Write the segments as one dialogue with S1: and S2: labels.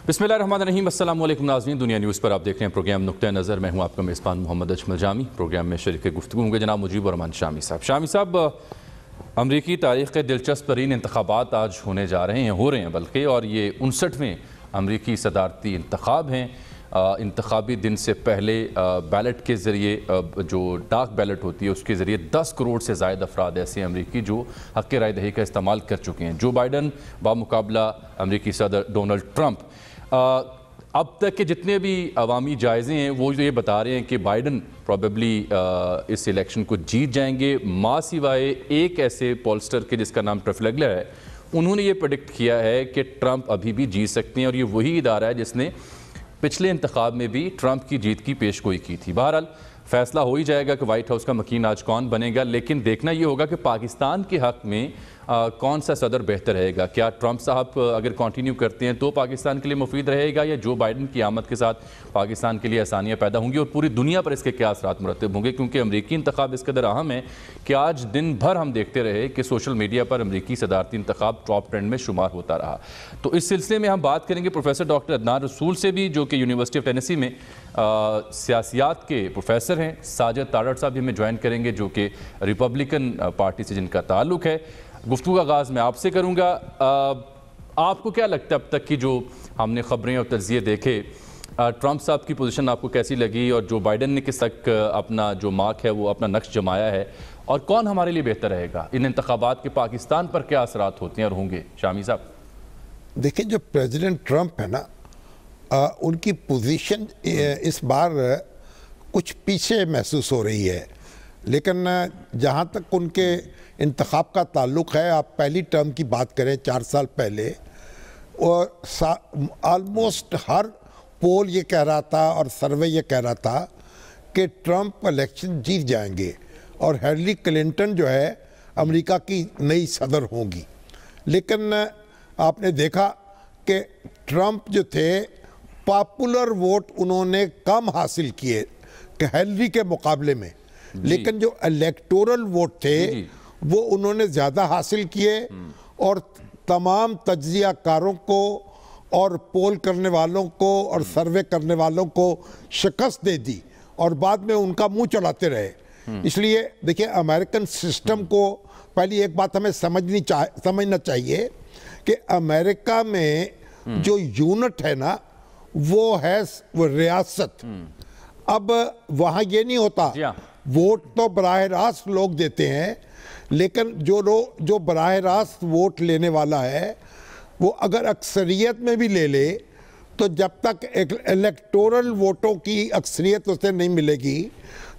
S1: बिस्मिल्लाहिर्रहमानिर्रहीम, अस्सलाम वालेकुम नाज़रीन। दुनिया न्यूज़ पर आप देख रहे हैं प्रोग्राम नुक्ता नज़र। मैं हूं आपका मेज़बान मोहम्मद अजमल जामी। प्रोग्राम में शरीक गुफ्तगू होंगे जनाब मुजीब रहमान शामी साहब। शामी साहब, अमरीकी तारीख़ के दिलचस्प तरीन इंतखाबात आज हो रहे हैं बल्कि, और ये 59वें अमरीकी सदारती इंतखाब हैं। इंतखाबी दिन से पहले बैलेट के ज़रिए, जो डाक बैलेट होती है उसके ज़रिए 10 करोड़ से ज़ायद अफराद ऐसे अमरीकी जो हक़ राय दही का इस्तेमाल कर चुके हैं। जो बाइडन बामुकाबला अमरीकी सदर डोनाल्ड ट्रंप, अब तक के जितने भी अवामी जायज़े हैं वो ये बता रहे हैं कि बाइडन प्रॉबेबली इस इलेक्शन को जीत जाएंगे, माँ सिवाय एक ऐसे पोलस्टर के जिसका नाम ट्रफलगलर है। उन्होंने ये प्रेडिक्ट किया है कि ट्रंप अभी भी जीत सकते हैं, और ये वही इदारा है जिसने पिछले इंतखाब में भी ट्रंप की जीत की पेशगोई की थी। बहरहाल फैसला हो ही जाएगा कि वाइट हाउस का मकीन आज कौन बनेगा, लेकिन देखना ये होगा कि पाकिस्तान के हक़ में कौन सा सदर बेहतर रहेगा। क्या ट्रंप साहब अगर कंटिन्यू करते हैं तो पाकिस्तान के लिए मुफीद रहेगा, या जो बाइडन की आमद के साथ पाकिस्तान के लिए आसानियाँ पैदा होंगी और पूरी दुनिया पर इसके क्या असरात मुरतब होंगे। क्योंकि अमरीकी इंतखाब इस कदर अहम है कि आज दिन भर हम देखते रहे कि सोशल मीडिया पर अमरीकी सदारती इंतखाब टॉप ट्रेंड में शुमार होता रहा। तो इस सिलसिले में हम बात करेंगे प्रोफेसर डॉक्टर अदनान रसूल से भी, जो कि यूनिवर्सिटी ऑफ टेनेसी में सियासियात के प्रोफेसर हैं। साजिद तारड़ साहब भी हमें ज्वाइन करेंगे जो कि रिपब्लिकन पार्टी से जिनका ताल्लुक है। गुफ्तगू का आगाज़ मैं आपसे करूँगा। आपको क्या लगता है अब तक की जो हमने ख़बरें और तज्ज़िये देखे, ट्रंप साहब की पोजीशन आपको कैसी लगी, और जो बाइडन ने किस तक अपना जो मार्क है वो अपना नक्श जमाया है, और कौन हमारे लिए बेहतर रहेगा? इन इंतखाबात के पाकिस्तान पर क्या असरात होते हैं और होंगे? शामी साहब
S2: देखिए, जो प्रेसिडेंट ट्रंप है ना, उनकी पोजीशन इस बार कुछ पीछे महसूस हो रही है। लेकिन जहाँ तक उनके इंतखाब का ताल्लुक़ है, आप पहली टर्म की बात करें 4 साल पहले, और ऑलमोस्ट हर पोल ये कह रहा था और सर्वे ये कह रहा था कि ट्रंप इलेक्शन जीत जाएंगे और हिलरी क्लिंटन जो है अमेरिका की नई सदर होंगी। लेकिन आपने देखा कि ट्रंप जो थे, पॉपुलर वोट उन्होंने कम हासिल किए कि हिलरी के मुकाबले में, लेकिन जो इलेक्टोरल वोट थे वो उन्होंने ज़्यादा हासिल किए, और तमाम तज्ज़ियाकारों को और पोल करने वालों को और सर्वे करने वालों को शिकस्त दे दी, और बाद में उनका मुंह चलाते रहे। इसलिए देखिए, अमेरिकन सिस्टम को पहली एक बात हमें समझना चाहिए कि अमेरिका में जो यूनिट है ना, वो है वो रियासत। अब वहाँ ये नहीं होता, वोट तो बराह रास्त लोग देते हैं, लेकिन जो बराह रास्त वोट लेने वाला है वो अगर अक्सरियत में भी ले ले, तो जब तक इलेक्टोरल वोटों की अक्सरियत उसे नहीं मिलेगी,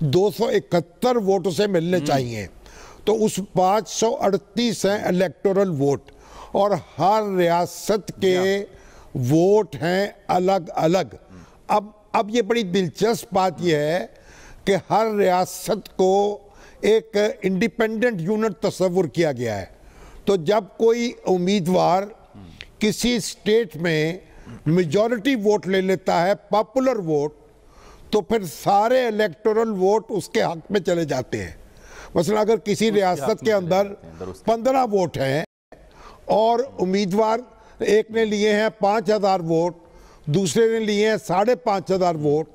S2: 271 वोट उसे मिलने चाहिए। तो उस 538 हैं इलेक्टोरल वोट, और हर रियासत के वोट हैं अलग अलग। अब ये बड़ी दिलचस्प बात यह है कि हर रियासत को एक इंडिपेंडेंट यूनिट तस्वुर किया गया है। तो जब कोई उम्मीदवार किसी स्टेट में मेजॉरिटी वोट ले लेता है, पॉपुलर वोट, तो फिर सारे इलेक्टोरल वोट उसके हक में चले जाते हैं। मसलन अगर किसी रियासत के अंदर 15 वोट हैं और उम्मीदवार एक ने लिए हैं 5000 वोट, दूसरे ने लिए हैं 5500 वोट,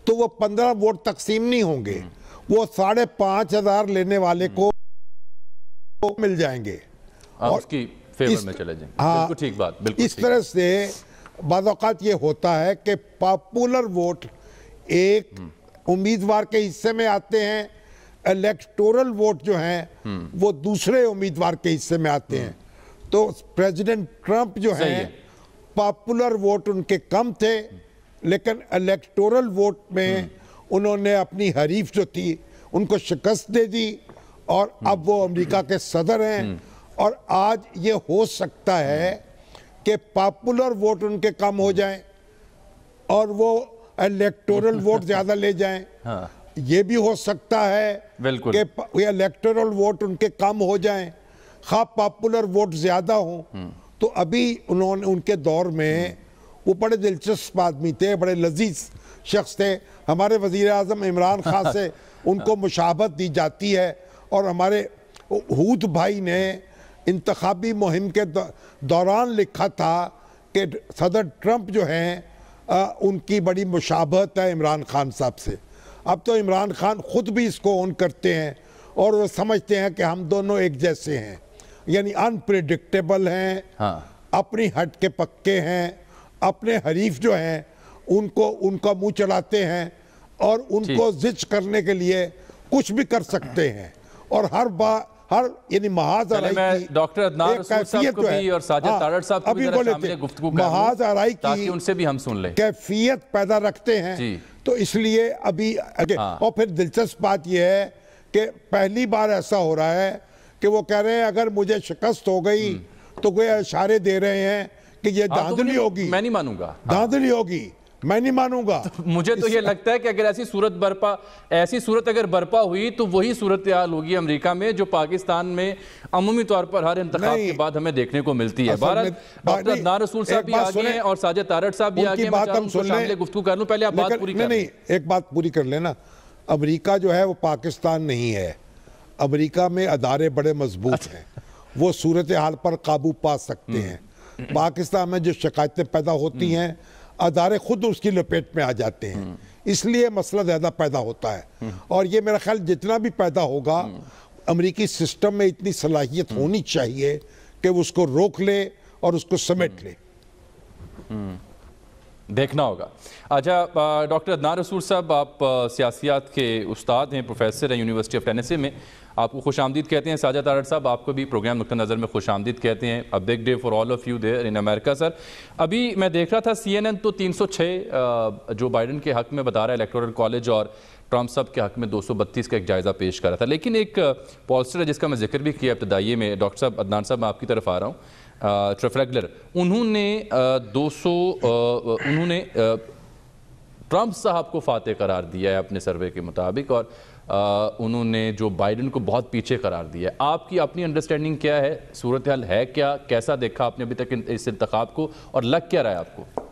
S2: तो वो 15 वोट तकसीम नहीं होंगे, वो 5500 लेने वाले को मिल जाएंगे
S1: और उसकी फेवर में चले जाएंगे। बिल्कुल ठीक बात, बिल्कुल
S2: इस तरह से बाज़ औक़ात ये होता है कि पॉपुलर वोट एक उम्मीदवार के हिस्से में आते हैं, इलेक्टोरल वोट जो हैं वो दूसरे उम्मीदवार के हिस्से में आते हैं। तो प्रेसिडेंट ट्रंप जो हैं, पॉपुलर वोट उनके कम थे, लेकिन इलेक्टोरल वोट में उन्होंने अपनी हरीफ जो थी उनको शिकस्त दे दी, और अब वो अमेरिका के सदर हैं। और आज ये हो सकता है कि पॉपुलर वोट उनके कम हो जाएं और वो इलेक्टोरल वोट ज़्यादा ले जाएं।
S1: हाँ।
S2: ये भी हो सकता है कि इलेक्टोरल वोट उनके कम हो जाएं, खा पॉपुलर वोट ज़्यादा हों। तो अभी उन्होंने उनके दौर में वो बड़े दिलचस्प आदमी थे, बड़े लजीज शख्स थे। हमारे वज़ीर आज़म इमरान खान से उनको मुशाबत दी जाती है, और हमारे हूद भाई ने इंतखाबी मुहिम के दौरान लिखा था कि सदर ट्रंप जो हैं उनकी बड़ी मुशाबहत है इमरान खान साहब से। अब तो इमरान खान खुद भी इसको ऑन करते हैं और वो समझते हैं कि हम दोनों एक जैसे हैं, यानी अनप्रेडिक्टेबल हैं।
S1: हाँ।
S2: अपनी हट के पक्के हैं, अपने हरीफ जो हैं उनको उनका मुंह चढ़ाते हैं और उनको जिच करने के लिए कुछ भी कर सकते हैं। और हर यानी महाज आराई की
S1: डॉक्टर अदनान रसूल साहब को भी और साजिद तारड़ साहब को भी शामिल गुफ्तगू
S2: महाज आराई
S1: ताकि उनसे भी हम सुन लें,
S2: कैफियत पैदा रखते हैं। तो इसलिए अभी और फिर दिलचस्प बात यह है कि पहली बार ऐसा हो रहा है कि वो कह रहे हैं अगर मुझे शिकस्त हो गई तो कोई इशारे दे रहे हैं कि ये धांधली होगी,
S1: मैं नहीं मानूंगा,
S2: धांधली होगी, मैं नहीं मानूंगा।
S1: तो मुझे तो ये लगता है कि अगर ऐसी सूरत अगर बरपा हुई तो वही सूरत हाल होगी अमेरिका में जो पाकिस्तान में अमूमी तौर पर हर इंतखाब के बाद हमें देखने को मिलती है। बहरहाल डॉक्टर अदनान रसूल साहब भी आगे हैं और साजिद तारड़ साहब भी आगे हैं।
S2: बात हम सुन लें,
S1: गुफ्तगू कर लूं, पहले आप बात पूरी कर
S2: नहीं, एक बात पूरी कर लेना। अमेरिका जो है वो पाकिस्तान नहीं है। अमेरिका में अदारे बड़े मजबूत हैं, वो सूरत हाल पर काबू पा सकते हैं। पाकिस्तान में जो शिकायतें पैदा होती हैं अदारे खुद उसकी लपेट में आ जाते हैं, इसलिए मसला ज़्यादा पैदा होता है। और ये मेरा ख्याल जितना भी पैदा होगा अमेरिकी सिस्टम में इतनी सलाहियत होनी चाहिए कि वो उसको रोक ले और उसको समेट ले।
S1: देखना होगा। अच्छा डॉक्टर अदनान रसूल साहब, आप सियासियात के उस्ताद हैं, प्रोफेसर हैं यूनिवर्सिटी ऑफ टेनेसी में, आपको खुशामदीद कहते हैं। साजिद तारड़ साहब आपको भी प्रोग्राम नुक्ता नज़र में खुशामदीद कहते हैं। A big day for all of you there in America. Sir अभी मैं देख रहा था CNN तो 306 जो बाइडन के हक में बता रहा है इलेक्टोरल कॉलेज, और ट्रंप साहब के हक में 232 का एक जायज़ा पेश कर रहा था। लेकिन एक पॉलस्टर है जिसका मैं जिक्र भी किया इब्तदाई में, डॉक्टर साहब अदनान साहब मैं आपकी तरफ आ रहा हूँ, ट्रफेलगर, उन्होंने ट्रंप साहब को फातेह करार दिया है अपने सर्वे के मुताबिक, और उन्होंने जो बाइडन को बहुत पीछे करार दिया है। आपकी अपनी अंडरस्टैंडिंग क्या है, सूरत हाल है क्या, कैसा देखा आपने अभी तक इस इंतखाब को और लग क्या रहा है आपको?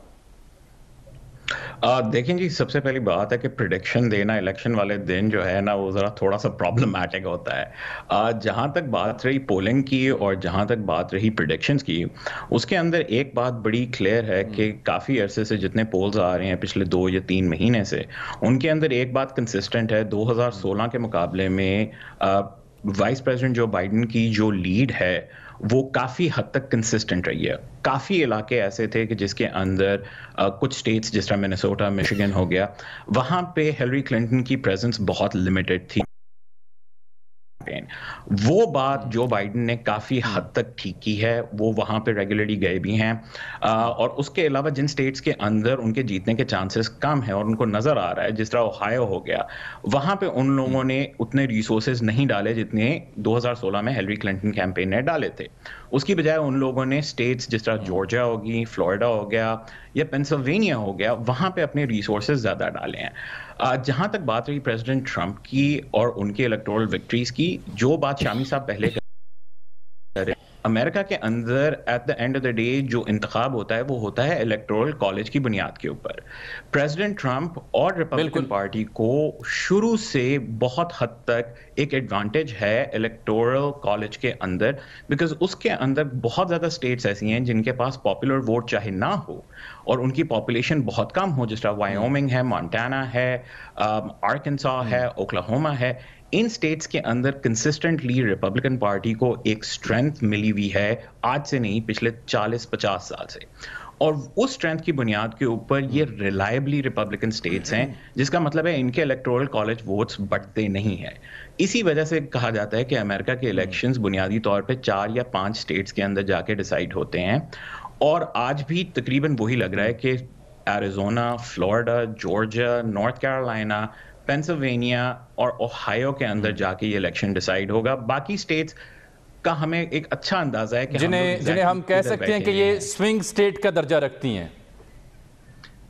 S3: देखें जी, सबसे पहली बात है कि प्रिडिक्शन देना इलेक्शन वाले दिन जो है ना वो ज़रा थोड़ा सा प्रॉब्लमैटिक होता है। जहाँ तक बात रही पोलिंग की और जहाँ तक बात रही प्रिडिक्शंस की, उसके अंदर एक बात बड़ी क्लियर है कि काफ़ी अरसे से जितने पोल्स आ रहे हैं पिछले 2 या 3 महीने से, उनके अंदर एक बात कंसिस्टेंट है। 2016 के मुकाबले में वाइस प्रेसिडेंट जो बाइडन की जो लीड है वो काफ़ी हद तक कंसिस्टेंट रही है। काफ़ी इलाके ऐसे थे कि जिसके अंदर कुछ स्टेट्स जिस तरह मिनेसोटा, मिशिगन हो गया, वहाँ पे हिलरी क्लिंटन की प्रेजेंस बहुत लिमिटेड थी। वो बात जो बाइडन ने काफ़ी हद तक ठीक की है, वो वहाँ पे रेगुलरली गए भी हैं। और उसके अलावा जिन स्टेट्स के अंदर उनके जीतने के चांसेस कम हैं और उनको नज़र आ रहा है, जिस तरह ओहायो हो गया, वहाँ पे उन लोगों ने उतने रिसोर्सेज नहीं डाले जितने 2016 में हिलरी क्लिंटन कैंपेन ने डाले थे। उसकी बजाय उन लोगों ने स्टेट्स जिस तरह जॉर्जिया होगी, फ्लोरिडा हो गया या पेंसिल्वेनिया हो गया, वहाँ पे अपने रिसोर्सेज ज़्यादा डाले हैं। जहाँ तक बात रही प्रेसिडेंट ट्रंप की और उनके इलेक्टोरल विक्ट्रीज की, जो बात शामी साहब पहले कर रहे, अमेरिका के अंदर at the end of the day जो इंतखाब होता है वो होता है इलेक्टोरल कॉलेज की बुनियाद के ऊपर। प्रेसिडेंट ट्रंप और रिपब्लिकन पार्टी को शुरू से बहुत हद तक एक एडवांटेज है इलेक्टोरल कॉलेज के अंदर, बिकॉज उसके अंदर बहुत ज़्यादा स्टेट्स ऐसी हैं जिनके पास पॉपुलर वोट चाहे ना हो और उनकी पॉपुलेशन बहुत कम हो, जिस तरह वायोमिंग है, मोंटाना है, आर्कनसा है, ओक्लाहोमा है। इन स्टेट्स के अंदर कंसिस्टेंटली रिपब्लिकन पार्टी को एक स्ट्रेंथ मिली हुई है, आज से नहीं पिछले 40-50 साल से, और उस स्ट्रेंथ की बुनियाद के ऊपर ये रिलायबली रिपब्लिकन स्टेट्स हैं, जिसका मतलब है इनके इलेक्टोरल कॉलेज वोट्स बढ़ते नहीं हैं। इसी वजह से कहा जाता है कि अमेरिका के इलेक्शंस बुनियादी तौर पे 4 या 5 स्टेट्स के अंदर जाके डिसाइड होते हैं, और आज भी तकरीबन वही लग रहा है कि Arizona, Florida, Georgia, north Carolina, Pennsylvania और ओहायो के अंदर जाके ये इलेक्शन डिसाइड होगा। बाकी स्टेट्स का हमें एक अच्छा अंदाजा है कि
S1: जिन्हें हम कह सकते हैं कि ये स्विंग स्टेट का दर्जा रखती हैं।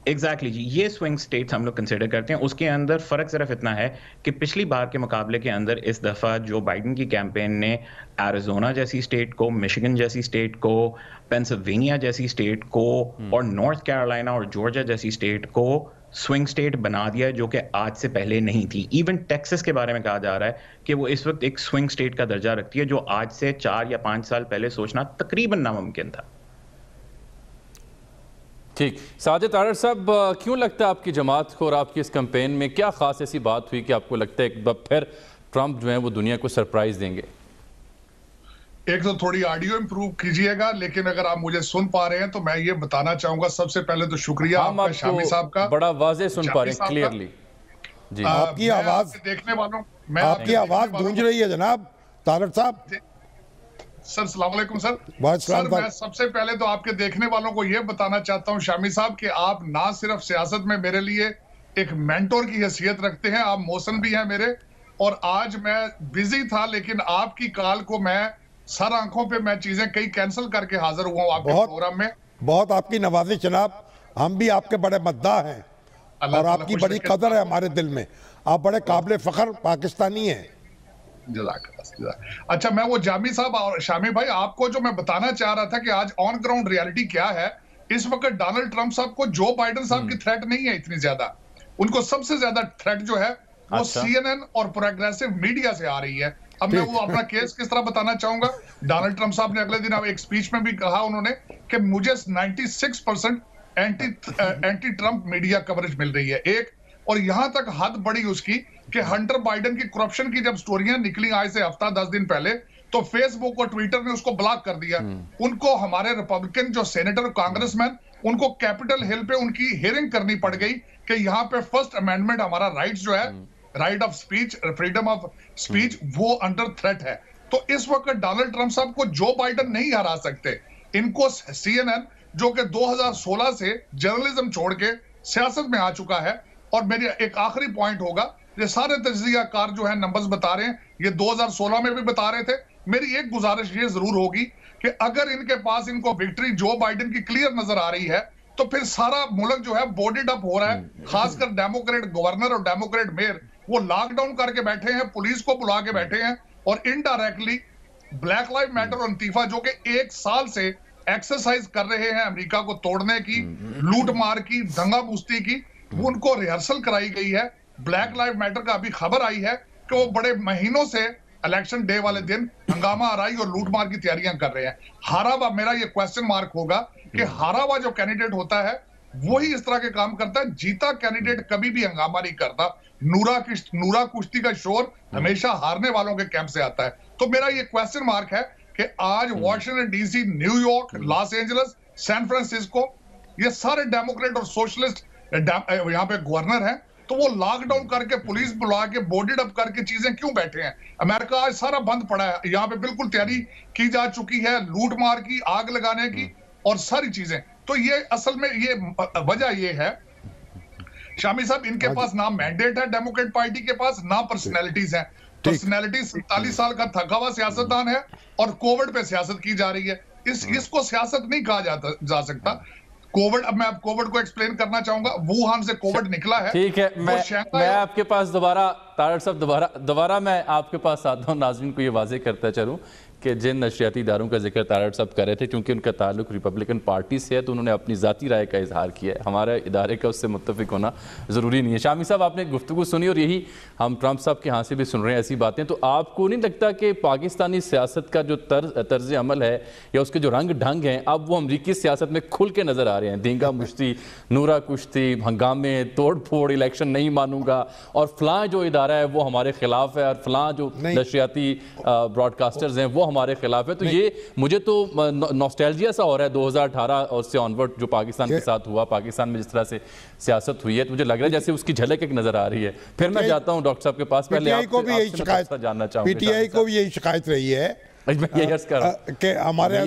S3: एग्जैक्टली जी, ये स्विंग स्टेट्स हम लोग कंसिडर करते हैं। उसके अंदर फर्क सिर्फ इतना है कि पिछली बार के मुकाबले के अंदर इस दफा जो बाइडन की कैंपेन ने एरिजोना जैसी स्टेट को, मिशिगन जैसी स्टेट को, पेंसिल्वेनिया जैसी स्टेट को और नॉर्थ कैरोलिना और जॉर्जिया जैसी स्टेट को स्विंग स्टेट बना दिया है, जो कि आज से पहले नहीं थी। इवन टेक्सास के बारे में कहा जा रहा है कि वो इस वक्त एक स्विंग स्टेट का दर्जा रखती है, जो आज से 4 या 5 साल पहले सोचना तकरीबन नामुमकिन था।
S1: ठीक, साजिद तारड़ साहब, क्यों लगता है आपकी जमात को और आपकी इस कैंपेन में क्या खास ऐसी बात हुई कि आपको लगता है एक बार फिर ट्रंप जो है वो दुनिया को सरप्राइज देंगे?
S4: एक तो थोड़ी ऑडियो इंप्रूव कीजिएगा, लेकिन अगर आप मुझे सुन पा रहे हैं तो मैं ये बताना चाहूंगा, सबसे पहले तो शुक्रिया आपका शामी साहब का,
S1: बड़ा वाज़ेह सुन पा रहे हैं क्लियरली जी।
S2: आपकी आवाज
S4: देखने वालों, मैं
S2: आपकी आवाज गूंज रही है जनाब तारड़ साहब।
S4: सर अस्सलाम वालेकुम सर।
S2: सर
S4: मैं सबसे पहले तो आपके देखने वालों को यह बताना चाहता हूं शामी साहब कि आप ना सिर्फ सियासत में मेरे लिए एक मेंटोर की हैसियत रखते हैं, आप मौसन भी हैं मेरे, और आज मैं बिजी था लेकिन आपकी कॉल को मैं सर आंखों पे मैं चीजें कई कैंसिल करके हाजिर हुआ हूं आपके प्रोग्राम में।
S2: बहुत आपकी नवाजिश जनाब, हम भी आपके बड़े मद्दाह हैं और आपकी बड़ी कदर है हमारे दिल में, आप बड़े काबिल फख्र पाकिस्तानी हैं।
S4: अच्छा, मैं वो जामी साहब और शामी भाई, आपको जो मैं बताना चाह रहा था कि आज ऑन ग्राउंड रियलिटी क्या है, इस वक्त डोनाल्ड ट्रंप साहब को जो बाइडेन साहब की थ्रेट नहीं है इतनी ज्यादा, उनको सबसे ज्यादा थ्रेट जो है वो CNN और प्रोग्रेसिव मीडिया से आ रही है। अब मैं वो अपना केस किस तरह बताना चाहूंगा। डोनाल्ड ट्रंप साहब ने अगले दिन एक स्पीच में भी कहा उन्होंने कि मुझे 96% एंटी ट्रंप मीडिया कवरेज मिल रही है एक, और यहां तक हद बढ़ी उसकी कि हंटर बाइडेन की करप्शन की जब स्टोरियां निकली आज से हफ्ता 10 दिन पहले, तो फेसबुक और ट्विटर ने उसको ब्लॉक कर दिया। उनको हमारे रिपब्लिकन जो सेनेटर कांग्रेसमैन, उनको कैपिटल हिल पे उनकी हियरिंग करनी पड़ गई कि यहाँ पे फर्स्ट अमेंडमेंट हमारा राइट्स जो है, right of speech, freedom of speech, वो अंडर थ्रेट है। तो इस वक्त डोनाल्ड ट्रंप साहब को जो बाइडेन नहीं हरा सकते, इनको CNN जो कि 2016 से जर्नलिज्म छोड़ के सियासत में आ चुका है। और मेरी एक आखिरी पॉइंट होगा, ये सारे तज्जियाकार जो है नंबर्स बता रहे हैं, ये 2016 में भी बता रहे थे। मेरी एक गुजारिश ये जरूर होगी कि अगर इनके पास इनको विक्ट्री जो बाइडेन की क्लियर नजर आ रही है, तो फिर सारा मुल्क जो है बोर्डेड अप हो रहा है, खासकर डेमोक्रेट गवर्नर और डेमोक्रेट मेयर, वो लॉकडाउन करके बैठे हैं, पुलिस को बुला के बैठे हैं, और इनडायरेक्टली ब्लैक लाइव मैटर और अंतीफा जो कि 1 साल से एक्सरसाइज कर रहे हैं अमेरिका को तोड़ने की, लूट मार की, दंगा मुश्ती की, वो उनको रिहर्सल कराई गई है। ब्लैक लाइव मैटर का अभी खबर आई है कि वो बड़े महीनों से इलेक्शन डे वाले दिन हंगामा आराई और लूट मार की तैयारियां कर रहे हैं। हारा हुआ, मेरा ये क्वेश्चन मार्क होगा कि हारा हुआ जो कैंडिडेट होता है वही इस तरह के काम करता है, जीता कैंडिडेट कभी भी हंगामा नहीं करता। नूरा कुश्ती का शोर हमेशा हारने वालों के कैंप से आता है। तो मेरा ये क्वेश्चन मार्क है कि आज Washington DC, New York, Los Angeles, San Francisco, ये सारे डेमोक्रेट और सोशलिस्ट यहाँ पे गवर्नर हैं, तो वो लॉकडाउन करके पुलिस बुला के बोर्डेड अप करके चीजें क्यों बैठे हैं? अमेरिका आज सारा बंद पड़ा है, यहाँ पे बिल्कुल तैयारी की जा चुकी है लूट मार की, आग लगाने की और सारी चीजें। तो ये असल में ये वजह ये है शामी साहब, इनके पास ना मैंडेट है डेमोक्रेट पार्टी के पास, ना पर्सनैलिटीज है। पर्सनैलिटी 47 साल का थका हुआ सियासतदान है और कोविड पे सियासत की जा रही है। इसको सियासत नहीं कहा जा सकता। कोविड, अब मैं कोविड को एक्सप्लेन करना चाहूंगा, वुहान से कोविड निकला है।
S1: ठीक है, मैं आपके पास दोबारा तारड़ साहब दोबारा मैं आपके पास आता हूं। नाज़रीन को ये वाज़ेह करता चलूं कि जिन नशरियाती इदारों का जिक्र तारड़ साहब कर रहे थे, क्योंकि उनका ताल्लुक रिपब्लिकन पार्टी से है, तो उन्होंने अपनी ज़ाती राय का इजहार किया है। हमारे इदारे का उससे मुत्तफिक होना ज़रूरी नहीं है। शामी साहब, आपने गुफ्तगू सुनी और यही हम ट्रंप साहब के यहाँ से भी सुन रहे हैं ऐसी बातें, तो आपको नहीं लगता कि पाकिस्तानी सियासत का जो तर्ज अमल है या उसके जो रंग ढंग हैं, अब वो अमरीकी सियासत में खुल के नज़र आ रहे हैं? दंगा मुश्ती, नूरा कुश्ती, हंगामे, तोड़ फोड़, इलेक्शन नहीं मानूंगा, और फलां जो इदारा है वो हमारे खिलाफ है, और फलां जो नशरियाती ब्रॉडकास्टर्स हैं वो हमारे खिलाफ है। तो ये मुझे तो नॉस्टैल्जिया सा हो रहा है 2018 और से ऑनवर्ड जो पाकिस्तान के साथ हुआ, पाकिस्तान में जिस तरह से सियासत हुई है, तो मुझे लग रहा है जैसे उसकी झलक एक नजर आ रही है। फिर मैं जाता हूं डॉक्टर साहब के पास, पहले आपको भी यही शिकायत जानना चाहूंगा।
S2: PTI को भी यही शिकायत रही है कि हमारे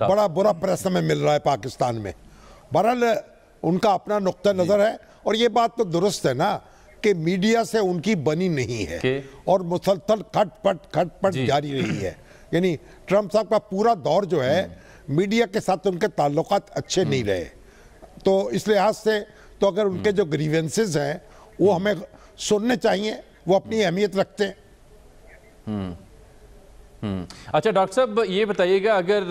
S2: बड़ा बुरा प्रेस में मिल रहा है पाकिस्तान में। बहरहाल उनका अपना नुक्ता नजर है, और ये बात तो दुरुस्त है ना कि मीडिया से उनकी बनी नहीं है और मुसलसल खटपट जारी रही है। यानी ट्रंप साहब का पूरा दौर जो है मीडिया के साथ उनके ताल्लुकात अच्छे नहीं रहे। तो इस लिहाज से तो अगर उनके जो ग्रीवेंसेस हैं वो हमें सुनने चाहिए, वो अपनी अहमियत रखते हैं।
S1: अच्छा डॉक्टर साहब, ये बताइएगा, अगर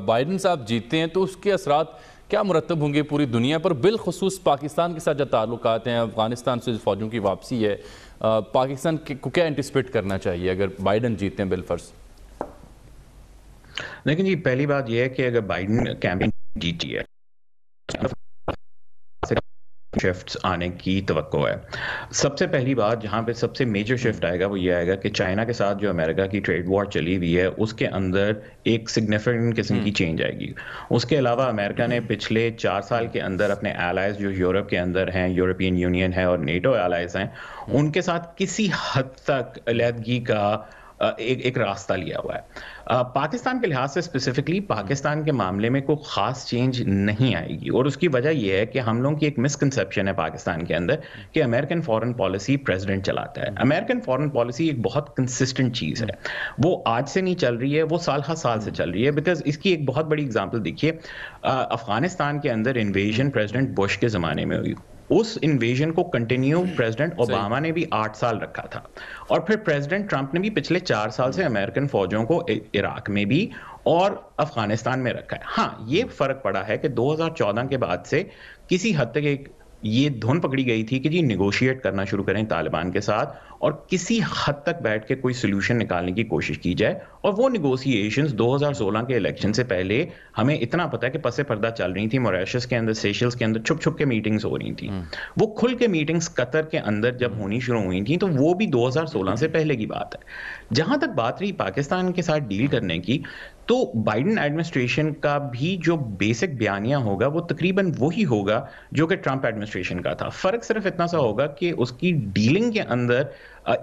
S1: बाइडेन साहब जीतते हैं तो उसके असरात क्या मुरतब होंगे पूरी दुनिया पर, बिलखुसूस पाकिस्तान के साथ जो ताल्लुकात हैं, अफगानिस्तान से फौजों की वापसी है, पाकिस्तान को क्या एंटिसिपेट करना चाहिए अगर बाइडेन जीतते हैं बिलफर्ज?
S3: लेकिन जी पहली बात यह है कि अगर बाइडेन कैंपेन जीती है शिफ्ट्स आने की तवक्को है। सबसे पहली बात जहाँ पे सबसे मेजर शिफ्ट आएगा वो ये आएगा कि चाइना के साथ जो अमेरिका की ट्रेड वॉर चली हुई है उसके अंदर एक सिग्निफिकेंट किस्म की चेंज आएगी। उसके अलावा अमेरिका ने पिछले 4 साल के अंदर अपने एलाइज जो यूरोप के अंदर हैं, यूरोपियन यूनियन है और नेटो एलाइज हैं, उनके साथ किसी हद तक अलहदगी का एक रास्ता लिया हुआ है। पाकिस्तान के लिहाज से स्पेसिफिकली पाकिस्तान के मामले में कोई खास चेंज नहीं आएगी और उसकी वजह यह है कि हम लोगों की एक मिसकंसेप्शन है पाकिस्तान के अंदर कि अमेरिकन फॉरेन पॉलिसी प्रेसिडेंट चलाता है। अमेरिकन फॉरेन पॉलिसी एक बहुत कंसिस्टेंट चीज है, वो आज से नहीं चल रही है, वो साल हर साल से चल रही है। बिकॉज इसकी एक बहुत बड़ी एग्जाम्पल देखिए, अफगानिस्तान के अंदर इन्वेजन प्रेसिडेंट बुश के जमाने में हुई, उस इन्वेजन को कंटिन्यू प्रेसिडेंट ओबामा ने भी 8 साल रखा था और फिर प्रेसिडेंट ट्रंप ने भी पिछले 4 साल से अमेरिकन फौजों को इराक में भी और अफगानिस्तान में रखा है। हाँ, ये फर्क पड़ा है कि 2014 के बाद से किसी हद तक एक ये धुन पकड़ी गई थी कि जी निगोशिएट करना शुरू करें तालिबान के साथ और किसी हद तक बैठ के कोई सोल्यूशन निकालने की कोशिश की जाए। और वो निगोशिएशंस 2016 के इलेक्शन से पहले हमें इतना पता है कि पसे पर्दा चल रही थी। मॉरिशस के अंदर, सेशल्स के अंदर छुप छुप के मीटिंग्स हो रही थी। वो खुल के मीटिंग्स कतर के अंदर जब होनी शुरू हुई थी तो वो भी 2016 से पहले की बात है। जहां तक बात रही पाकिस्तान के साथ डील करने की, तो बाइडेन एडमिनिस्ट्रेशन का भी जो बेसिक बयानिया होगा वो तकरीबन वही होगा जो कि ट्रंप एडमिनिस्ट्रेशन का था। फर्क सिर्फ इतना सा होगा कि उसकी डीलिंग के अंदर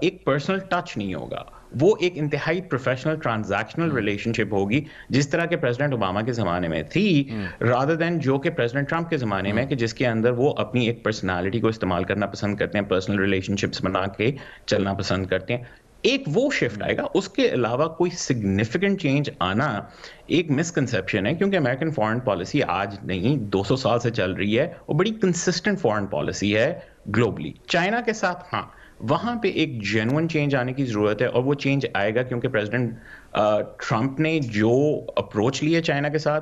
S3: एक पर्सनल टच नहीं होगा, वो एक इंतहाई प्रोफेशनल ट्रांजैक्शनल रिलेशनशिप होगी जिस तरह के प्रेसिडेंट ओबामा के जमाने में थी, रादर देन जो कि प्रेसिडेंट ट्रंप के जमाने में कि जिसके अंदर वो अपनी एक पर्सनालिटी को इस्तेमाल करना पसंद करते हैं, पर्सनल रिलेशनशिप्स बना के चलना पसंद करते हैं। एक वो शिफ्ट आएगा, उसके अलावा कोई सिग्निफिकेंट चेंज आना एक मिसकंसेप्शन है, क्योंकि अमेरिकन फॉरेन पॉलिसी आज नहीं 200 साल से चल रही है और बड़ी कंसिस्टेंट फॉरेन पॉलिसी है ग्लोबली। चाइना के साथ हाँ, वहां पे एक जेन्युइन चेंज आने की जरूरत है और वो चेंज आएगा क्योंकि प्रेसिडेंट ट्रंप ने जो अप्रोच ली है चाइना के साथ,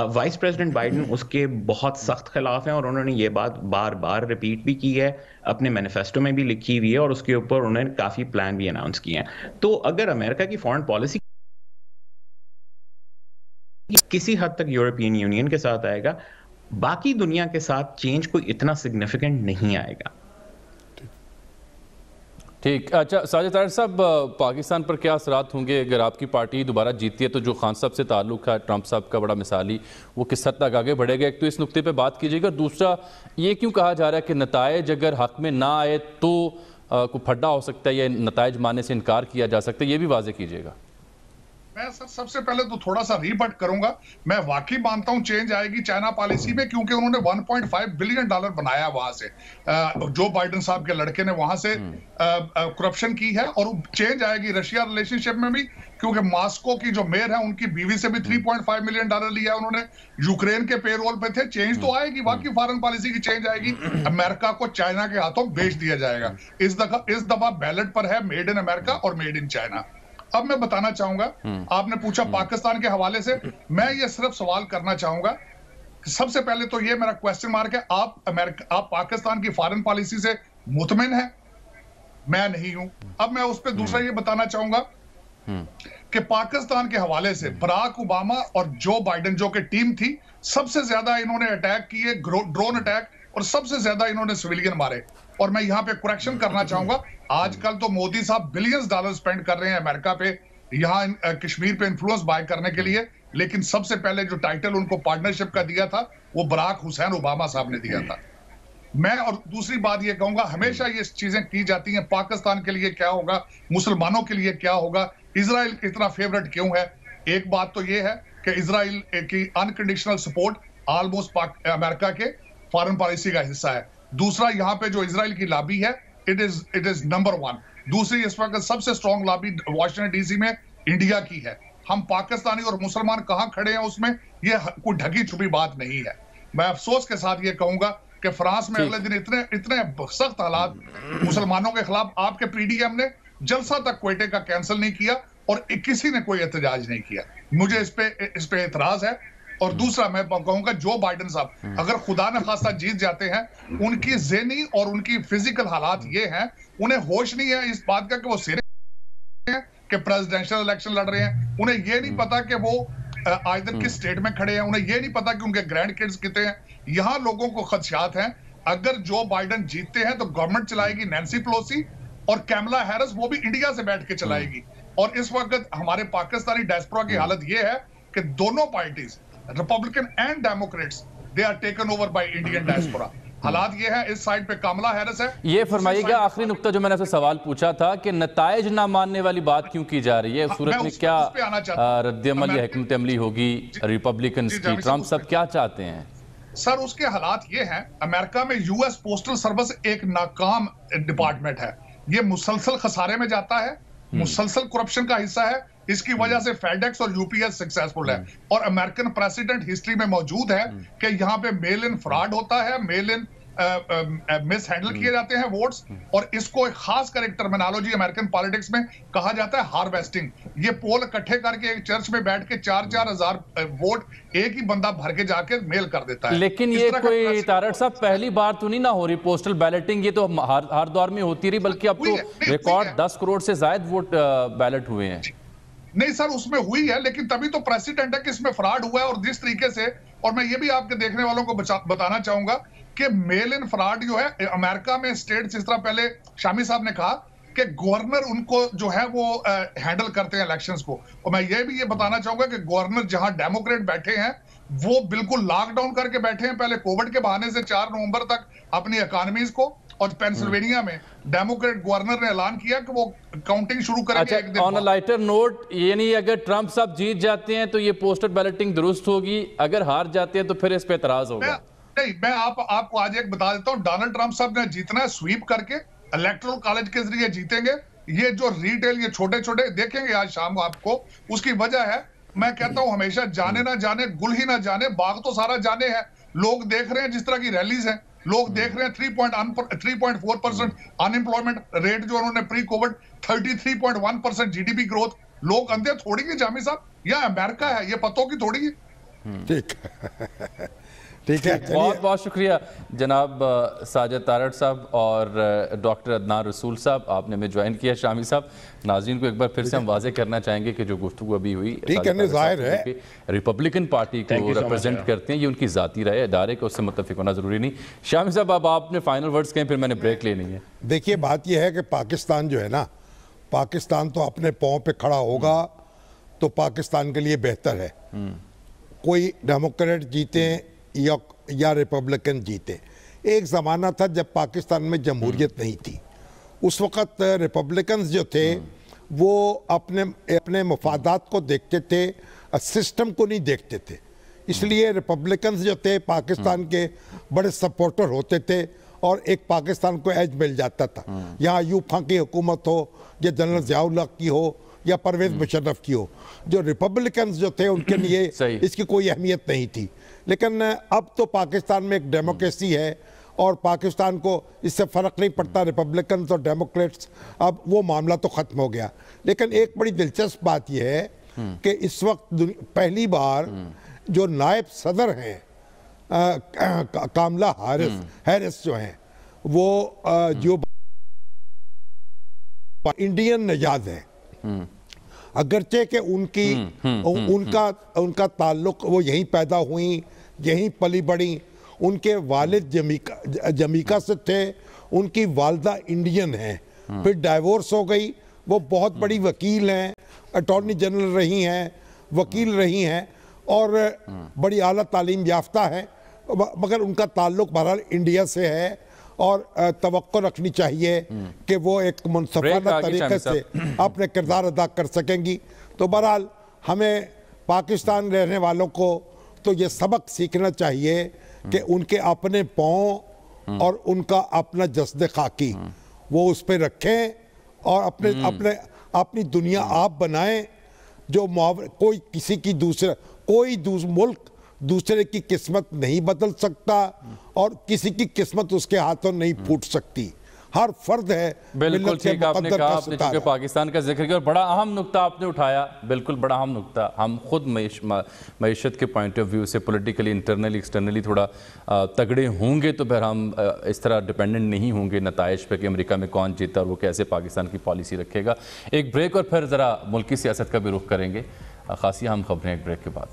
S3: वाइस प्रेसिडेंट बाइडेन उसके बहुत सख्त खिलाफ हैं और उन्होंने ये बात बार बार रिपीट भी की है, अपने मैनिफेस्टो में भी लिखी हुई है और उसके ऊपर उन्होंने काफी प्लान भी अनाउंस किए हैं। तो अगर अमेरिका की फॉरेन पॉलिसी किसी हद तक यूरोपियन यूनियन के साथ आएगा, बाकी दुनिया के साथ चेंज कोई इतना सिग्निफिकेंट नहीं आएगा।
S1: ठीक। अच्छा साजिद तारिर साहब, पाकिस्तान पर क्या असरात होंगे अगर आपकी पार्टी दोबारा जीतती है? तो जो खान साहब से ताल्लुक है ट्रंप साहब का बड़ा मिसाली, वो किस हद तक आगे बढ़ेगा? एक तो इस नुक्ते पे बात कीजिएगा। दूसरा, ये क्यों कहा जा रहा है कि नतायज अगर हक में ना आए तो कोई फड्डा हो सकता है या नतायज मानने से इनकार किया जा सकता है, ये भी वाजे कीजिएगा।
S4: मैं सर सबसे पहले तो थोड़ा सा रीबट करूंगा। मैं वाकई मानता हूं चेंज आएगी चाइना पॉलिसी में, क्योंकि उन्होंने $1.5 बिलियन बनाया वहां से, जो बाइडेन साहब के लड़के ने वहां से करप्शन की है। और चेंज आएगी रशिया रिलेशनशिप में भी, क्योंकि मॉस्को की जो मेयर है उनकी बीवी से भी $3.5 मिलियन लिया उन्होंने, यूक्रेन के पेरोल पे थे। चेंज तो आएगी, वाकई फॉरेन पॉलिसी की चेंज आएगी। अमेरिका को चाइना के हाथों बेच दिया जाएगा। इस दफा बैलेट पर है मेड इन अमेरिका और मेड इन चाइना। अब मैं बताना चाहूंगा, आपने पूछा पाकिस्तान के हवाले से, मैं ये सिर्फ सवाल करना चाहूंगा। सबसे पहले तो ये मेरा क्वेश्चन मार्क है, आप पाकिस्तान की फॉरेन पॉलिसी से मुतमिन हैं? मैं नहीं हूं। अब मैं उस पर दूसरा ये बताना चाहूंगा कि पाकिस्तान के हवाले से बराक ओबामा और जो बाइडेन जो कि टीम थी, सबसे ज्यादा इन्होंने अटैक किए, ड्रोन अटैक, और सबसे ज्यादा इन्होंने सिविलियन मारे। और मैं यहां पे करेक्शन करना चाहूंगा, आजकल तो मोदी साहब बिलियंस डॉलर स्पेंड कर रहे हैं अमेरिका पे, यहां कश्मीर पे इन्फ्लुएंस बाय करने के लिए, लेकिन सबसे पहले जो टाइटल उनको पार्टनरशिप का दिया था वो बराक हुसैन ओबामा साहब ने दिया था। मैं और दूसरी बात ये कहूंगा, हमेशा ये चीजें की जाती हैं, पाकिस्तान के लिए क्या होगा, मुसलमानों के लिए क्या होगा, इजराइल इतना फेवरेट क्यों है? एक बात तो ये है कि इजराइल की अनकंडीशनल सपोर्ट ऑलमोस्ट अमेरिका के फॉरेन पॉलिसी का हिस्सा है। दूसरा, यहाँ पे जो इजराइल की लॉबी है, इट इज नंबर 1। दूसरी, इस वक्त सबसे स्ट्रॉन्ग लॉबी वॉशिंगटन डीसी में इंडिया की है। हम पाकिस्तानी और मुसलमान कहां खड़े हैं उसमें, ये कोई ढकी छुपी बात नहीं है। मैं अफसोस के साथ ये कहूंगा कि फ्रांस में अगले दिन इतने सख्त हालात मुसलमानों के खिलाफ, आपके पीडीएम ने जलसा तक क्वेटे का कैंसिल नहीं किया और किसी ने कोई एहतजाज नहीं किया। मुझे इस पे एतराज है। और दूसरा मैं कहूंगा, जो बाइडेन साहब अगर खुदा न खास्ता जीत जाते हैं, उनकी ज़हनी और उनकी फिजिकल हालात ये हैं, उन्हें होश नहीं है इस बात का कि वो सीरियस हैं कि प्रेसिडेंशियल इलेक्शन लड़ रहे हैं। उन्हें ये नहीं पता कि वो आइदर किस स्टेट में खड़े हैं, उन्हें ये नहीं पता कि उनके ग्रैंड किड्स कितने हैं। यहाँ लोगों को खदशात हैं। अगर जो बाइडेन जीतते हैं तो गवर्नमेंट चलाएगी नैन्सी पेलोसी, और कैमला हैरिस वो भी इंडिया से बैठ के चलाएगी। और इस वक्त हमारे पाकिस्तानी डायस्पोरा की हालत ये है कि दोनों parties, Republican and Democrats, they are taken over by Indian diaspora. हालात ये है, इस साइड पे कमला हैरिस है।
S1: ये फरमाइएगा, आखिरी नुक्ता जो मैंने आपसे सवाल पूछा था कि नताइज ना मानने वाली बात क्यों की जा रही है, उस सूरत में क्या रद्द-ए-अमल या हिकमत अमली होगी रिपब्लिकन की? ट्रंप सब क्या चाहते हैं?
S4: सर, उसके हालात ये हैं, अमेरिका में यूएस पोस्टल सर्विस एक नाकाम डिपार्टमेंट है। ये मुसलसल खसारे में जाता है, मुसलसल करप्शन का हिस्सा है। इसकी वजह से फेडेक्स और यूपीएस सक्सेसफुल है। और अमेरिकन प्रेसिडेंट हिस्ट्री में मौजूद है कि यहाँ पे मेल इन फ्रॉड होता है, मेल इन मिस हैंडल किए जाते हैं वोट्स, और इसको एक खास कर एक टर्मिनोलॉजी अमेरिकन पॉलिटिक्स में कहा जाता है हार्वेस्टिंग। ये पोल इकट्ठे करके एक चर्च में बैठ के 4-4 हजार वोट एक ही बंदा भर के जाके मेल कर देता है।
S1: लेकिन ये कोई तारड़ साहब पहली बार तो नहीं ना हो रही पोस्टल बैलेटिंग? ये तो हर दौर में होती रही, बल्कि अब तो रिकॉर्ड 10 करोड़ से ज्यादा वोट बैलेट हुए हैं।
S4: नहीं सर, उसमें हुई है, लेकिन तभी तो प्रेसिडेंट है कि इसमें फ्रॉड हुआ है। और जिस तरीके से, और मैं ये भी आपके देखने वालों को बताना चाहूंगा कि मेल इन फ्रॉड जो है अमेरिका में स्टेट, जिस तरह पहले शामी साहब ने कहा कि गवर्नर उनको जो है वो हैंडल करते हैं इलेक्शंस को, और मैं ये बताना चाहूंगा कि गवर्नर जहां डेमोक्रेट बैठे हैं वो बिल्कुल लॉकडाउन करके बैठे हैं, पहले कोविड के बहाने से 4 नवंबर तक अपनी इकोनॉमीज को। और पेंसिल्वेनिया में डेमोक्रेट गवर्नर ने ऐलान किया कि वो काउंटिंग शुरू करेंगे।
S1: अच्छा, ऑन अ लाइटर नोट, यानी अगर ट्रंप साहब जीत जाते हैं तो ये पोस्टल बैलेटिंग दुरुस्त होगी, अगर हार जाते हैं तो फिर इस पे एतराज होगा?
S4: नहीं, मैं आपको आज एक बता देता हूं, डोनाल्ड ट्रंप साहब ने जीतना है स्वीप करके, इलेक्टोरल कॉलेज के जरिए जीतेंगे। ये जो रिटेल, ये छोटे छोटे देखेंगे आज शाम को आपको। उसकी वजह है, मैं कहता हूं हमेशा, जाने ना जाने गुल ही ना जाने, बाग तो सारा जाने है। लोग देख रहे हैं जिस तरह की रैलीज हैं, लोग देख रहे हैं 3.4% अनएम्प्लॉयमेंट रेट जो उन्होंने प्री कोविड, 33.1% जीडीपी ग्रोथ। लोग अंधे थोड़ी की जामी साहब, यह अमेरिका है, ये पतों की थोड़ी की।
S2: ठीक है,
S1: बहुत बहुत शुक्रिया जनाब साजिद तारड़ साहब और डॉक्टर अदनान रसूल साहब, आपने हमें ज्वाइन किया। शामी साहब, नाज़रीन को एक बार फिर से हम वाज़ेह करना चाहेंगे कि जो गुफ्तगू अभी हुई,
S2: जाहिर है
S1: रिपब्लिकन पार्टी को रिप्रेजेंट करते हैं, ये उनकी ज़ाती राय, इदारे का उससे मुत्तफिक होना ज़रूरी नहीं। शामी साहब, अब आपने फाइनल वर्ड्स कहें, फिर मैंने ब्रेक लेनी है।
S2: देखिए, बात यह है कि पाकिस्तान जो है ना, पाकिस्तान तो अपने पाँव पे खड़ा होगा तो पाकिस्तान के लिए बेहतर है। कोई डेमोक्रेट जीते या रिपब्लिकन जीते। एक ज़माना था जब पाकिस्तान में जमहूरियत नहीं थी, उस वक़्त रिपब्लिकन्स जो थे वो अपने मफादात को देखते थे, सिस्टम को नहीं देखते थे। इसलिए रिपब्लिकन्स जो थे पाकिस्तान के बड़े सपोर्टर होते थे और एक पाकिस्तान को एज मिल जाता था। यहाँ अयूब खान की हुकूमत हो या जनरल ज़ियाउल हक की हो या परवेज़ मुशर्रफ की हो, जो रिपब्लिकन्स जो थे उनके लिए इसकी कोई अहमियत नहीं थी। लेकिन अब तो पाकिस्तान में एक डेमोक्रेसी है और पाकिस्तान को इससे फ़र्क नहीं पड़ता रिपब्लिकन्स और डेमोक्रेट्स, अब वो मामला तो ख़त्म हो गया। लेकिन एक बड़ी दिलचस्प बात यह है कि इस वक्त पहली बार जो नायब सदर हैं कामला हैरिस जो हैं, वो जो इंडियन नजाद है, अगरचे कि उनका ताल्लुक, वो यहीं पैदा हुई, यहीं पली बड़ी, उनके वालिद जमीका से थे, उनकी वालदा इंडियन है, फिर डाइवोर्स हो गई। वो बहुत बड़ी वकील हैं, अटॉर्नी जनरल रही हैं, वकील रही हैं और बड़ी आला तालीम याफ्ता है, मगर उनका ताल्लुक बहरहाल इंडिया से है और तवक्को रखनी चाहिए कि वो एक मुनसफाना तरीके से अपने किरदार अदा कर सकेंगी। तो बहरहाल हमें पाकिस्तान रहने वालों को तो ये सबक सीखना चाहिए कि उनके अपने पाँव और उनका अपना जस्द खाकी वो उस पर रखें और अपनी दुनिया आप बनाएं। जो कोई किसी की कोई मुल्क दूसरे की किस्मत नहीं बदल सकता और किसी की किस्मत उसके हाथों नहीं फूट सकती। हर फर्द है।
S1: बिल्कुल ठीक आपने कहा, आपने चूंकि पाकिस्तान का जिक्र किया और बड़ा अहम नुक्ता आपने उठाया, बिल्कुल बड़ा अहम नुक्ता। हम खुद मईशत के पॉइंट ऑफ व्यू से पॉलिटिकली इंटरनली एक्सटर्नली थोड़ा तगड़े होंगे तो फिर हम इस तरह डिपेंडेंट नहीं होंगे नताइज पे कि अमेरिका में कौन जीता और वो कैसे पाकिस्तान की पॉलिसी रखेगा। एक ब्रेक और फिर ज़रा मुल्की सियासत का भी रुख करेंगे। खासी अहम खबरें एक ब्रेक के बाद।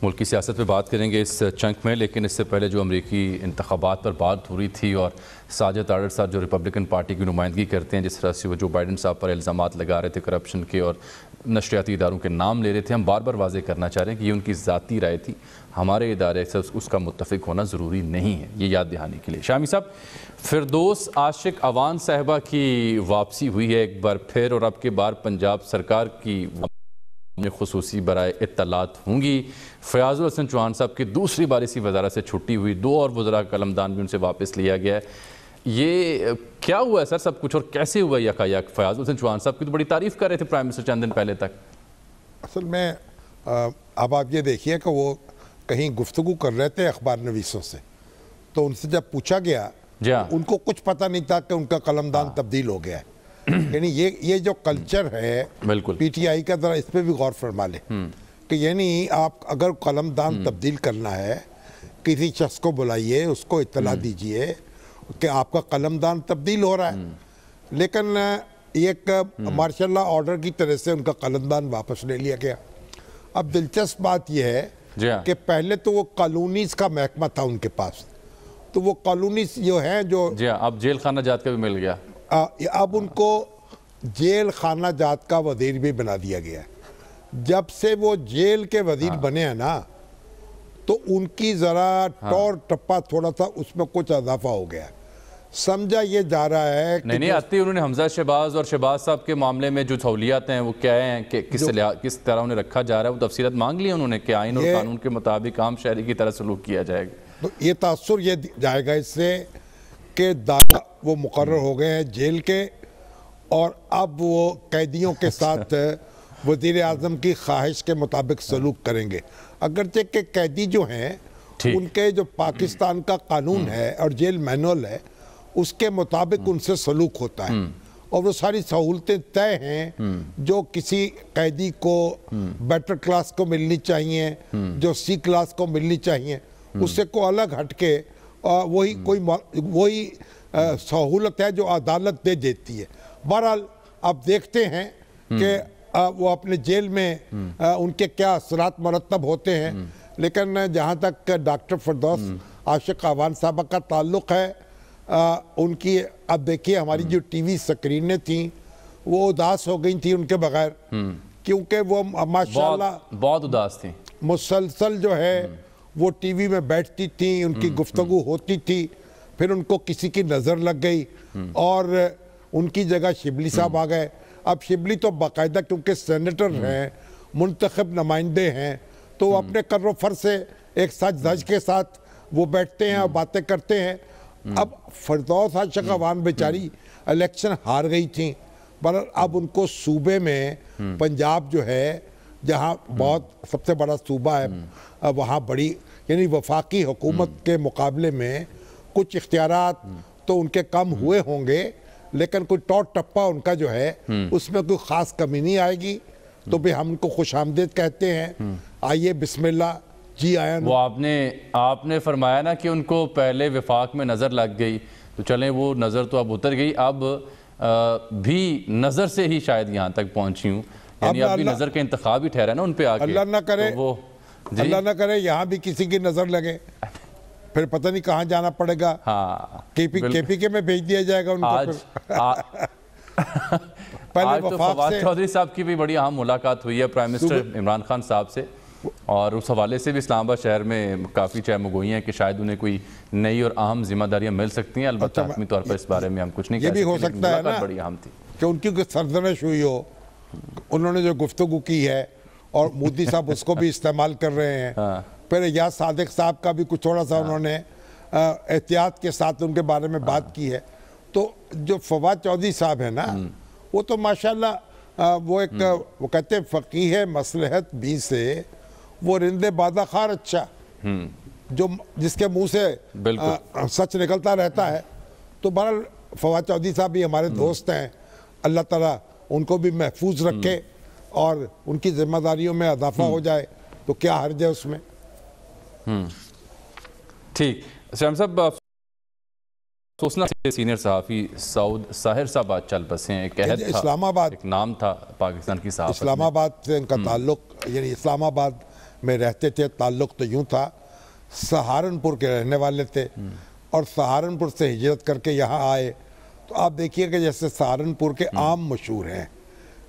S1: मुल्क की सियासत पे बात करेंगे इस चंक में, लेकिन इससे पहले जो अमरीकी इंतखाबात पर बात हो रही थी और साजिद तारड़ साहब जो रिपब्लिकन पार्टी की नुमाइंदगी करते हैं, जिस तरह से वो जो बाइडन साहब पर इल्ज़ामात लगा रहे थे करप्शन के और नशरियाती इदारों के नाम ले रहे थे, हम बार बार वाज़ेह करना चाह रहे हैं कि ये उनकी ज़ाती राय थी, हमारे इदारे से उसका मुत्तफ़िक होना ज़रूरी नहीं है, ये याद दिलाने के लिए। शामी साहब, फिरदौस आशिक अवान साहिबा की वापसी हुई है एक बार फिर, और अब की बार पंजाब सरकार की में खुसूसी बराए इत्तलात होंगी। फयाजुल हसन चौहान साहब की दूसरी बार इसी वजारत से छुट्टी हुई, 2 और वज़रा का कलमदान भी उनसे वापस लिया गया है। ये क्या हुआ है सर सब कुछ, और कैसे हुआ यकायक? फयाजुल हसन चौहान साहब की तो बड़ी तारीफ़ कर रहे थे प्राइम मिनिस्टर चंद दिन पहले तक।
S2: असल में अब आप ये देखिए कि वो कहीं गुफ्तगू कर रहे थे अखबार नवीसों से, तो उनसे जब पूछा गया उनको कुछ पता नहीं था कि उनका कलमदान तब्दील हो गया है। यानी ये जो कल्चर है पीटीआई का, जरा इस पर भी गौर फरमा ले कि यानी आप अगर कलमदान तब्दील करना है, किसी शख्स को बुलाइए, उसको इत्तला दीजिए कि आपका कलमदान तब्दील हो रहा है, लेकिन एक मार्शल लॉ ऑर्डर की तरह से उनका कलमदान वापस ले लिया गया। अब दिलचस्प बात यह है कि पहले तो वो कॉलोनीज का महकमा था उनके पास, तो वो कॉलोनीज जो है जो
S1: अब जेल खाना जात का भी मिल गया,
S2: अब उनको जेल खाना जात का वजीर भी बना दिया गया। जब से वो जेल के वजीर बने हैं ना, तो उनकी ज़रा टौर टप्पा थोड़ा सा उसमें कुछ इजाफा हो गया। समझा ये जा रहा है कि
S1: नहीं आती उन्होंने हमजा शहबाज और शहबाज साहब के मामले में जो सहूलियात हैं वो क्या हैं कि किस तरह उन्हें रखा जा रहा है, वो तफसीलात मांग ली उन्होंने कि आइन और कानून के मुताबिक आम शहरी की तरह सलूक किया जाएगा।
S2: तो ये तासुर ये जाएगा इससे कि दादा वो मुकर्रर हो गए हैं जेल के, और अब वो कैदियों के साथ वज़ीर आज़म की ख्वाहिश के मुताबिक सलूक करेंगे। अगरचे के कैदी जो हैं उनके जो पाकिस्तान का कानून है और जेल मैनुअल है उसके मुताबिक उनसे सलूक होता है, और वो सारी सहूलतें तय हैं जो किसी कैदी को बेटर क्लास को मिलनी चाहिए, जो सी क्लास को मिलनी चाहिए, उससे को अलग हटके वही सहूलत है जो अदालत दे देती है। बहरहाल अब देखते हैं कि वो अपने जेल में उनके क्या असरात मरतब होते हैं, लेकिन जहाँ तक डॉक्टर फिरदौस आशिक अवान साहबा का ताल्लुक़ है, उनकी अब देखिए हमारी जो टीवी स्क्रीनें थी वो उदास हो गई थी उनके बगैर, क्योंकि वो माशाल्लाह
S1: बहुत उदास थी,
S2: मुसलसल जो है वो टीवी में बैठती थी, उनकी गुफ्तगू होती थी, फिर उनको किसी की नज़र लग गई और उनकी जगह शिबली साहब आ गए। अब शिबली तो बाकायदा क्योंकि सेनेटर हैं, मुंतखब नुमाइंदे हैं, तो अपने कर्रो फर से एक सच धज के साथ वो बैठते हैं और बातें करते हैं। अब फिरदौस आशिक अवान बेचारी इलेक्शन हार गई थी, पर अब उनको सूबे में पंजाब जो है जहाँ बहुत सबसे बड़ा सूबा है, वहाँ बड़ी यानी वफाकी हुकूमत के मुकाबले में कुछ इख्तियारात तो उनके कम हुए होंगे, लेकिन कोई टॉट टप्पा उनका जो है उसमें कोई ख़ास कमी नहीं आएगी। तो भी हम उनको खुशामदीद कहते हैं, आइए बिस्मिल्लाह जी आया।
S1: वो आपने फरमाया ना कि उनको पहले विफाक में नज़र लग गई, तो चलें वो नज़र तो अब उतर गई, अब भी नज़र से ही शायद यहाँ तक पहुँची हूँ, यानी अब भी नज़र का इंतखाब ही ठहरा ना उन पे आके।
S2: अल्लाह ना करे, तो वो अल्लाह ना करे यहाँ भी किसी की नज़र लगे, फिर पता नहीं कहाँ जाना पड़ेगा।
S1: हाँ,
S2: केपीके में भेज दिया जाएगा उनको।
S1: आज तो फवाद चौधरी साहब की भी बड़ी अहम मुलाकात हुई है प्राइम मिनिस्टर इमरान खान साहब से, और उस हवाले से भी इस्लामाबाद शहर में काफ़ी चहमगोई हैं कि शायद उन्हें कोई नई और अहम जिम्मेदारियां मिल सकती हैं। अलबत्ता हतमी तौर पर इस बारे में हम कुछ नहीं कह सकते।
S2: ये भी हो सकता है ना
S1: बड़ी अहम थी
S2: कि उनकी सरजनश हुई हो, उन्होंने जो गुफ्तगू की है और मोदी साहब उसको भी इस्तेमाल कर रहे हैं। फिर याद सादिक साहब का भी कुछ थोड़ा सा उन्होंने एहतियात के साथ उनके बारे में बात की है। तो जो फवाद चौधरी साहब है ना, वो तो माशाल्लाह वो एक वो कहते हैं फ़कीह है मसलहत भी से वो रिंदे बादा खार अच्छा, जो जिसके मुंह से सच निकलता रहता है। तो बहरहाल फवाद चौधरी साहब भी हमारे दोस्त हैं, अल्लाह ताला उनको भी महफूज रखे और उनकी जिम्मेदारियों में इजाफा हो जाए, तो क्या हर्ज है उसमें।
S1: ठीक शाम साहब, सोचना चाहिए सीनियर सहाफ़ी सऊद साहिर साहब आज चल बसे हैं। एक अहद था,
S2: इस्लामाबाद,
S1: एक नाम था पाकिस्तान की सहाफ़त में।
S2: इस्लामाबाद से इनका ताल्लुक, यानी इस्लामाबाद में रहते थे, ताल्लुक तो यूँ था सहारनपुर के रहने वाले थे और सहारनपुर से हिजरत करके यहाँ आए। तो आप देखिए कि जैसे सहारनपुर के आम मशहूर हैं,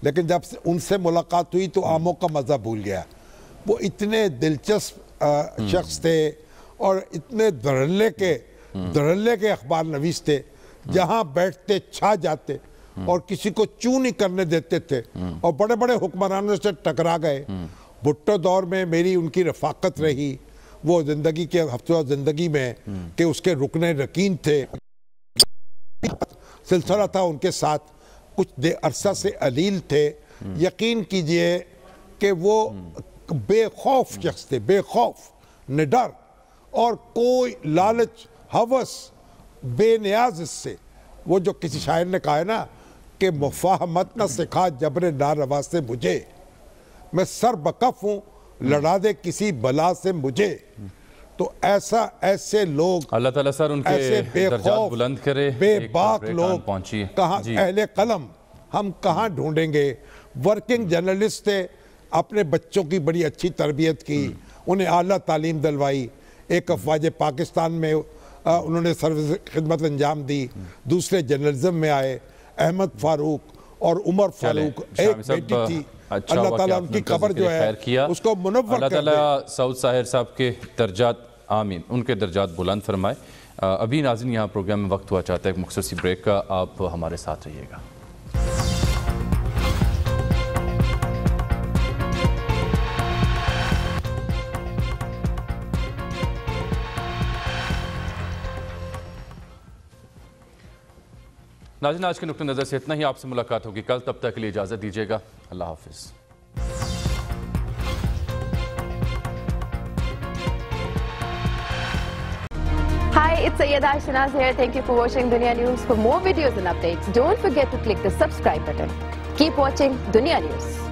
S2: लेकिन जब से उनसे मुलाकात हुई तो आमों का मज़ा भूल गया। वो इतने दिलचस्प शख्स थे और इतने धड़ल्ले के अखबार नवीस थे, जहाँ बैठते छा जाते और किसी को चू नहीं करने देते थे और बड़े बड़े हुक्मरानों से टकरा गए। भुट्टो दौर में मेरी उनकी रफाकत रही, वो ज़िंदगी के हफ्ते ज़िंदगी में कि उसके रुकने यकीन थे, सिलसिला था उनके साथ, कुछ देर अरसा से अलील थे। यकीन कीजिए कि वो बेखौफ शख्स थे, बेखौफ, निडर, और कोई लालच हवस बेनियाज इससे। वो जो किसी शायर ने कहा है ना कि मुफाहमत न सिखा जबरे नारवा से मुझे, मैं सर बकफ हूँ लड़ा दे किसी बला से मुझे। तो ऐसे लोग,
S1: अल्लाह ताला सर उनके
S2: ऐसे
S1: दर्जात बुलंद करे,
S2: बेबाक लोग कहाँ, अहले कलम हम कहाँ ढूंढेंगे। वर्किंग जर्नलिस्ट थे, अपने बच्चों की बड़ी अच्छी तरबियत की, उन्हें आला तालीम दिलवाई। एक अफवाज पाकिस्तान में उन्होंने सर्विस खिदमत अंजाम दी, दूसरे जर्नलिज्म में आए। अहमद फारूक और उमर फारूक, एक बेटी थी, अल्लाह ताला उनकी खबर जो है उसको मुनव्वर कर दे।
S1: अल्लाह ताला सऊद साहिर साहब के दर्जात, आमीन, उनके दर्जात बुलंद फरमाए। अभी नाज़रीन यहाँ प्रोग्राम में वक्त हुआ चाहता है एक मुख्तसर ब्रेक का, आप हमारे साथ रहिएगा। नाज़रीन, आज के नुक्ते नज़र से इतना ही। आपसे मुलाकात होगी कल, तब तक के लिए इजाज़त दीजिएगा। अल्लाह हाफिज़।
S5: Hi, it's Sayyeda Shanaz here. Thank you for watching Dunia News. For more videos and updates, don't forget to click the subscribe button. Keep watching Dunia News.